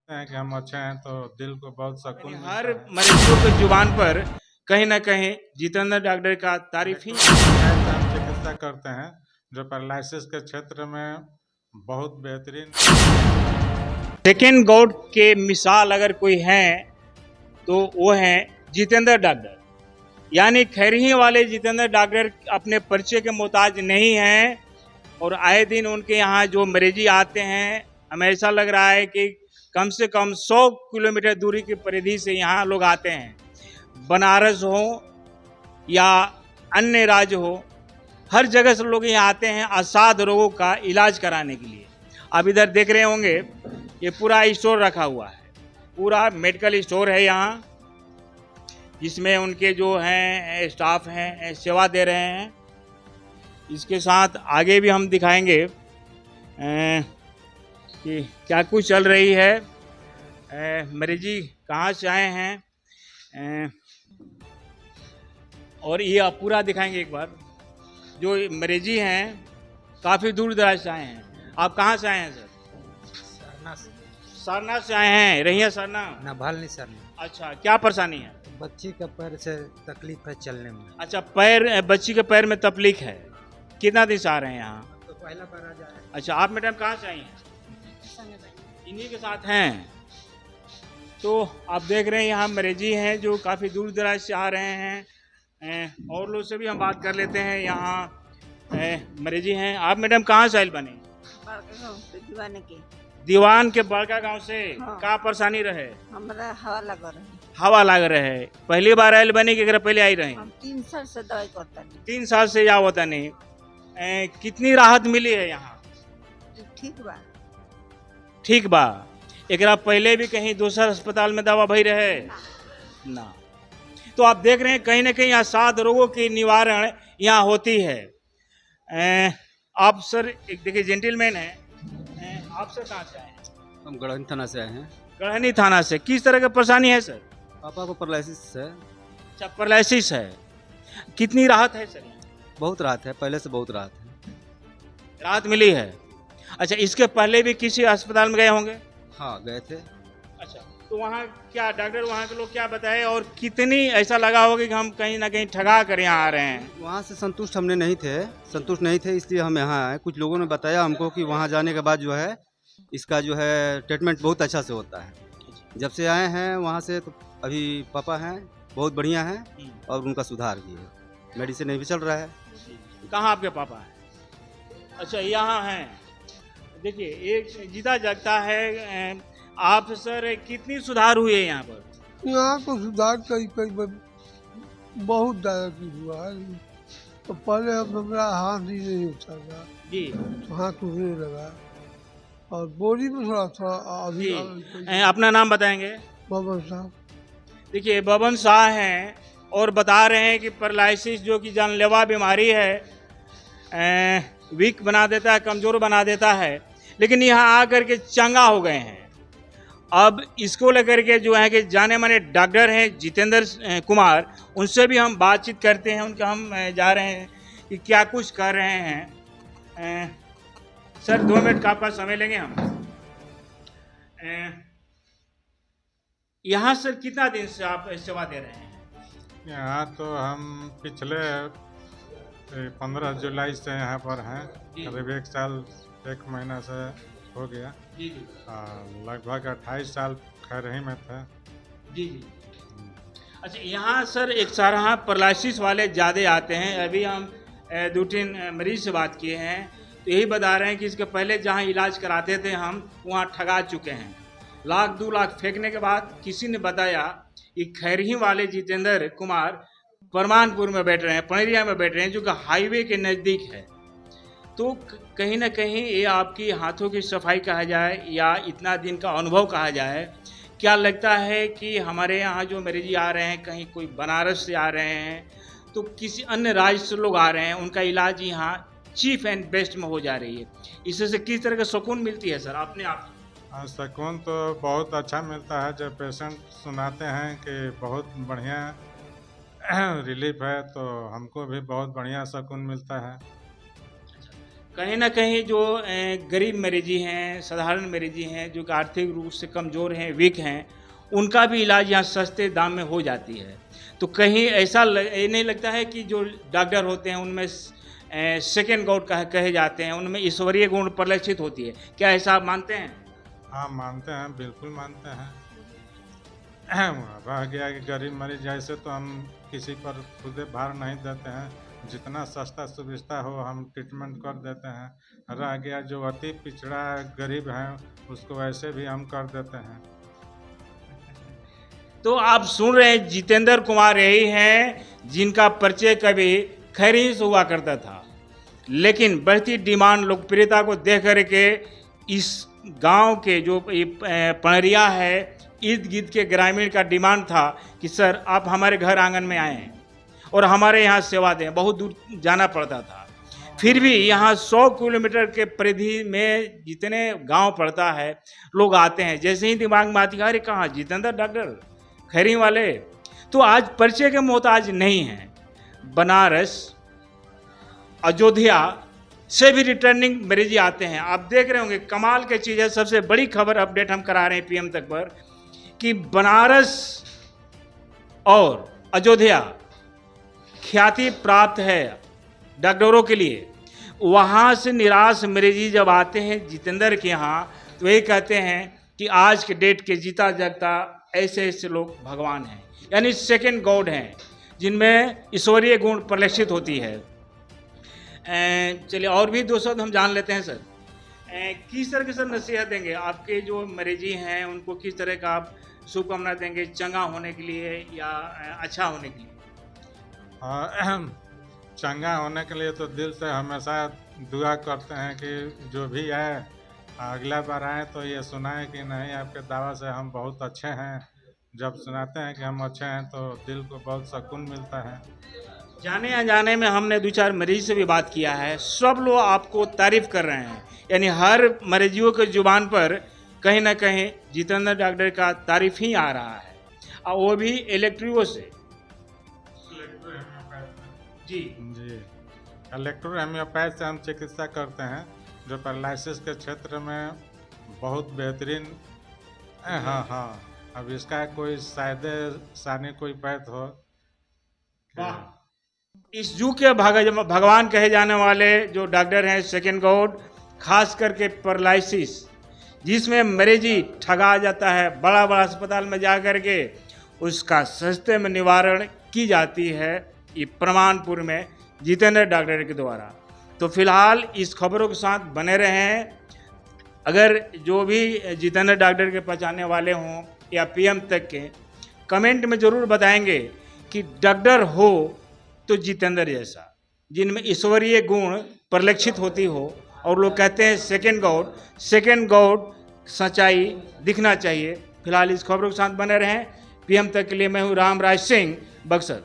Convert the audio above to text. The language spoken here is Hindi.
हैं कि हम अच्छे हैं तो दिल को बहुत सुकून यानी मिलता हर है। मरीजों के जुबान पर कहीं ना कहीं जितेंद्र डॉक्टर का तारीफ ही हम चिकित्सा करते हैं जो पैरालिसिस के क्षेत्र में बहुत बेहतरीन। सेकेंड गॉड के मिसाल अगर कोई है तो वो है जितेंद्र डॉक्टर। यानी खैरही वाले जितेंद्र डॉक्टर अपने परिचय के मोहताज नहीं हैं और आए दिन उनके यहाँ जो मरीजी आते हैं हमें ऐसा लग रहा है कि कम से कम 100 किलोमीटर दूरी की परिधि से यहाँ लोग आते हैं। बनारस हो या अन्य राज्य हो, हर जगह से लोग यहाँ आते हैं असाध रोगों का इलाज कराने के लिए। आप इधर देख रहे होंगे ये पूरा स्टोर रखा हुआ है, पूरा मेडिकल स्टोर है यहाँ, जिसमें उनके जो हैं स्टाफ हैं सेवा दे रहे हैं। इसके साथ आगे भी हम दिखाएंगे कि क्या कुछ चल रही है। मरीजी कहाँ से आए हैं और ये पूरा दिखाएंगे एक बार। जो मरीजी हैं काफ़ी दूर दराज से आए हैं। आप कहाँ से आए हैं सर? सारनाथ से आए हैं। रहिया सारनाथ ना भालनी सर ने। अच्छा, क्या परेशानी है? बच्ची का पैर से तकलीफ है चलने में। अच्छा, पैर, बच्ची के पैर में तकलीफ है। कितना दिन से आ रहे हैं यहाँ? तो पहला बार आ जाए। अच्छा, आप मैडम कहाँ से आई हैं? इन्हीं के साथ हैं। तो आप देख रहे हैं यहाँ मरीजी हैं जो काफ़ी दूर दराज से आ रहे हैं। और लोग से भी हम बात कर लेते हैं। यहाँ मरीजी हैं। आप मैडम कहाँ से आइल बने? दीवान के बड़का गांव से। हाँ। का परेशानी रहे? हमरा हवा लग रहा है। हवा लग रहे। पहली बार आयल बने कि एकरा पहले आई रहे? हम 3 साल से दवाई करता नहीं। 3 साल से या होता नहीं। कितनी राहत मिली है यहाँ? ठीक बा। ठीक बा। एकरा पहले भी कहीं दूसरा अस्पताल में दवा भई रहे ना। तो आप देख रहे हैं कहीं ना कहीं असाध रोगों की निवारण यहाँ होती है। आप सर एक देखिए जेंटलमैन है। आप सर कहाँ से आए हैं? हम गढ़नी थाना से आए हैं। गढ़नी थाना से। किस तरह की परेशानी है सर? पापा को पैरालिसिस है। अच्छा, पैरालिसिस है। कितनी राहत है सर? बहुत राहत है, पहले से बहुत राहत है। राहत मिली है। अच्छा, इसके पहले भी किसी अस्पताल में गए होंगे? हाँ, गए थे। अच्छा, तो वहाँ क्या डॉक्टर, वहाँ के लोग क्या बताए और कितनी ऐसा लगा होगा कि हम कहीं ना कहीं ठगा कर यहाँ आ रहे हैं? वहाँ से संतुष्ट नहीं थे इसलिए हम यहाँ आए। कुछ लोगों ने बताया हमको कि वहाँ जाने के बाद जो है इसका जो है ट्रीटमेंट बहुत अच्छा से होता है। जब से आए हैं वहाँ से तो अभी पापा हैं बहुत बढ़िया हैं और उनका सुधार भी है। मेडिसिन भी चल रहा है। कहाँ आपके पापा हैं? अच्छा, यहाँ हैं। देखिए एक जीता जागता है। आप सर कितनी सुधार हुई है यहाँ पर? यहाँ तो सुधार कई बहुत ज़्यादा की हुआ है। तो पहले हमारा हाथ ही नहीं उठता था जी, तो हाथ उठने लगा और बॉडी में थोड़ा थोड़ा अभी जी। अपना नाम बताएंगे? बबन साहब। देखिए बबन शाह हैं और बता रहे हैं कि पैरालिसिस जो कि जानलेवा बीमारी है, वीक बना देता है, कमज़ोर बना देता है, लेकिन यहाँ आकर के चंगा हो गए हैं। अब इसको लेकर के जो है कि जाने माने डॉक्टर हैं जितेंद्र कुमार, उनसे भी हम बातचीत करते हैं। उनका हम जा रहे हैं कि क्या कुछ कर रहे हैं। सर 2 मिनट का आपका समय लेंगे हम। यहाँ सर कितना दिन से आप सेवा दे रहे हैं? यहाँ तो हम पिछले 15 जुलाई से यहाँ पर हैं। करीब 1 साल 1 महीना से हो गया। जी जी लगभग 28 साल खैरही में थे। जी जी। अच्छा, यहाँ सर एक सारा पैरालिसिस वाले ज़्यादा आते हैं। अभी हम 2-3 मरीज से बात किए हैं तो यही बता रहे हैं कि इसके पहले जहाँ इलाज कराते थे हम वहाँ ठगा चुके हैं। 1 लाख 2 लाख फेंकने के बाद किसी ने बताया कि खैरही वाले जितेंद्र कुमार परमानपुर में बैठ रहे हैं, पनेरिया में बैठ रहे हैं, जो कि हाईवे के नज़दीक है। तो कहीं ना कहीं ये आपकी हाथों की सफाई कहा जाए या इतना दिन का अनुभव कहा जाए, क्या लगता है कि हमारे यहाँ जो मरीज आ रहे हैं, कहीं कोई बनारस से आ रहे हैं तो किसी अन्य राज्य से लोग आ रहे हैं, उनका इलाज यहाँ चीफ एंड बेस्ट में हो जा रही है, इससे किस तरह का सुकून मिलती है सर अपने आप? सुकून तो बहुत अच्छा मिलता है जब पेशेंट सुनाते हैं कि बहुत बढ़िया रिलीफ है, तो हमको भी बहुत बढ़िया सुकून मिलता है। कहीं ना कहीं जो गरीब मरीजी हैं, साधारण मरीजी हैं, जो कि आर्थिक रूप से कमज़ोर हैं, वीक हैं, उनका भी इलाज यहाँ सस्ते दाम में हो जाती है। तो कहीं ऐसा ये नहीं लगता है कि जो डॉक्टर होते हैं उनमें सेकेंड गॉड कहे जाते हैं, उनमें ईश्वरीय गुण परिलक्षित होती है, क्या ऐसा आप मानते हैं? हाँ मानते हैं, बिल्कुल मानते हैं। रह गया कि गरीब मरीज जैसे तो हम किसी पर खुदे भार नहीं देते हैं, जितना सस्ता सुविधा हो हम ट्रीटमेंट कर देते हैं। रह गया जो अति पिछड़ा गरीब है उसको वैसे भी हम कर देते हैं। तो आप सुन रहे हैं जितेंद्र कुमार यही हैं जिनका परिचय कभी खैरी से हुआ करता था, लेकिन बढ़ती डिमांड लोकप्रियता को देख करके इस गांव के जो पणरिया है, इर्द गिर्द के ग्रामीण का डिमांड था कि सर आप हमारे घर आंगन में आएँ और हमारे यहाँ सेवा दें। बहुत दूर जाना पड़ता था, फिर भी यहाँ 100 किलोमीटर के परिधि में जितने गांव पड़ता है लोग आते हैं। जैसे ही दिमाग में आती है अरे कहाँ जितेंद्र डॉक्टर खैरी वाले, तो आज परिचय के मोहताज नहीं हैं। बनारस, अयोध्या से भी रिटर्निंग मरीज आते हैं। आप देख रहे होंगे कमाल की चीज़ है, सबसे बड़ी खबर अपडेट हम करा रहे हैं पीएम तक पर कि बनारस और अयोध्या ख्याति प्राप्त है डॉक्टरों के लिए। वहाँ से निराश मरीजी जब आते हैं जितेंद्र के यहाँ तो ये कहते हैं कि आज के डेट के जीता जागता ऐसे ऐसे लोग भगवान हैं, यानी सेकंड गॉड हैं जिनमें ईश्वरीय गुण परिलक्षित होती है। चलिए और भी 200 हम जान लेते हैं सर। किस तरह की सर नसीहत देंगे आपके जो मरीजी हैं उनको, किस तरह का आप शुभकामना देंगे चंगा होने के लिए या अच्छा होने के लिए? चंगा होने के लिए तो दिल से हमेशा दुआ करते हैं कि जो भी आए अगला बार आए तो ये सुनाएं कि नहीं आपके दावा से हम बहुत अच्छे हैं। जब सुनाते हैं कि हम अच्छे हैं तो दिल को बहुत सुकून मिलता है। जाने अनजाने में हमने 2-4 मरीज से भी बात किया है, सब लोग आपको तारीफ कर रहे हैं, यानी हर मरीजियों के जुबान पर कहीं ना कहीं जितेंद्र डॉक्टर का तारीफ ही आ रहा है, और वो भी इलेक्ट्रिको से। जी इलेक्ट्रो होम्योपैथ से हम चिकित्सा करते हैं, जो पैरालिसिस के क्षेत्र में बहुत बेहतरीन। हाँ अब इसका कोई सायदे सानी कोई पैथ हो। इस युग के भगवान कहे जाने वाले जो डॉक्टर हैं सेकंड गॉड, खास करके पैरालिसिस जिसमें मरीजी ठगा जाता है, बड़ा बड़ा अस्पताल में जा कर के उसका सस्ते में निवारण की जाती है, ये प्रमाणपुर में जितेंद्र डॉक्टर के द्वारा। तो फिलहाल इस खबरों के साथ बने रहें। अगर जो भी जितेंद्र डॉक्टर के पहचानने वाले हों या पीएम तक के, कमेंट में ज़रूर बताएंगे कि डॉक्टर हो तो जितेंद्र जैसा, जिनमें ईश्वरीय गुण परिलक्षित होती हो, और लोग कहते हैं सेकंड गॉड सच्चाई दिखना चाहिए। फिलहाल इस खबरों के साथ बने रहें। पीएम तक के लिए मैं हूँ रामराज सिंह, बक्सर।